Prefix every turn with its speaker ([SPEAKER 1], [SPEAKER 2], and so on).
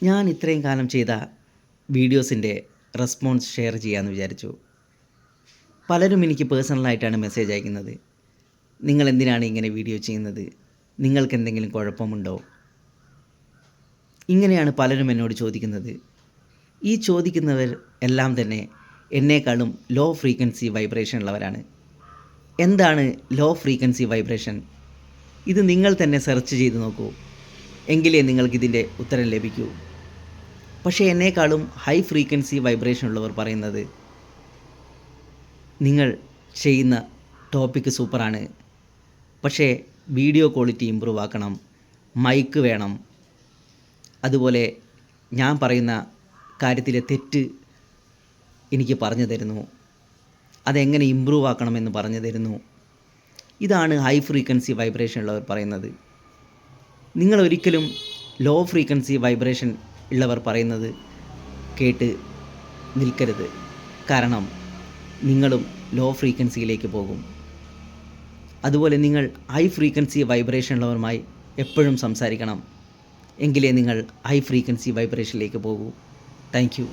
[SPEAKER 1] ഞാൻ ഇത്രയും കാലം ചെയ്ത വീഡിയോസിൻ്റെ റെസ്പോൺസ് ഷെയർ ചെയ്യാമെന്ന് വിചാരിച്ചു. പലരും എനിക്ക് പേഴ്സണലായിട്ടാണ് മെസ്സേജ് അയക്കുന്നത്. നിങ്ങളെന്തിനാണ് ഇങ്ങനെ വീഡിയോ ചെയ്യുന്നത്? നിങ്ങൾക്കെന്തെങ്കിലും കുഴപ്പമുണ്ടോ? ഇങ്ങനെയാണ് പലരും എന്നോട് ചോദിക്കുന്നത്. ഈ ചോദിക്കുന്നവർ എല്ലാം തന്നെ എന്നേക്കാളും ലോ ഫ്രീക്വൻസി വൈബ്രേഷൻ ഉള്ളവരാണ്. എന്താണ് ലോ ഫ്രീക്വൻസി വൈബ്രേഷൻ? ഇത് നിങ്ങൾ തന്നെ സെർച്ച് ചെയ്ത് നോക്കൂ, എങ്കിലേ നിങ്ങൾക്കിതിൻ്റെ ഉത്തരം ലഭിക്കൂ. പക്ഷേ എന്നേക്കാളും ഹൈ ഫ്രീക്വൻസി വൈബ്രേഷൻ ഉള്ളവർ പറയുന്നത്, നിങ്ങൾ ചെയ്യുന്ന ടോപ്പിക്ക് സൂപ്പറാണ്, പക്ഷേ വീഡിയോ ക്വാളിറ്റി ഇമ്പ്രൂവ് ആക്കണം, മൈക്ക് വേണം, അതുപോലെ ഞാൻ പറയുന്ന കാര്യത്തിലെ തെറ്റ് എനിക്ക് പറഞ്ഞു തരുന്നു, അതെങ്ങനെ ഇമ്പ്രൂവ് ആക്കണമെന്ന് പറഞ്ഞു തരുന്നു. ഇതാണ് ഹൈ ഫ്രീക്വൻസി വൈബ്രേഷൻ ഉള്ളവർ പറയുന്നത്. നിങ്ങളൊരിക്കലും ലോ ഫ്രീക്വൻസി വൈബ്രേഷൻ ഉള്ളവർ പറയുന്നത് കേട്ട് നിൽക്കരുത്. കാരണം നിങ്ങളും ലോ ഫ്രീക്വൻസിയിലേക്ക് പോകും. അതുപോലെ നിങ്ങൾ ഹൈ ഫ്രീക്വൻസി വൈബ്രേഷൻ ഉള്ളവരുമായി എപ്പോഴും സംസാരിക്കണം, എങ്കിലേ നിങ്ങൾ ഹൈ ഫ്രീക്വൻസി വൈബ്രേഷനിലേക്ക് പോകൂ. Thank you.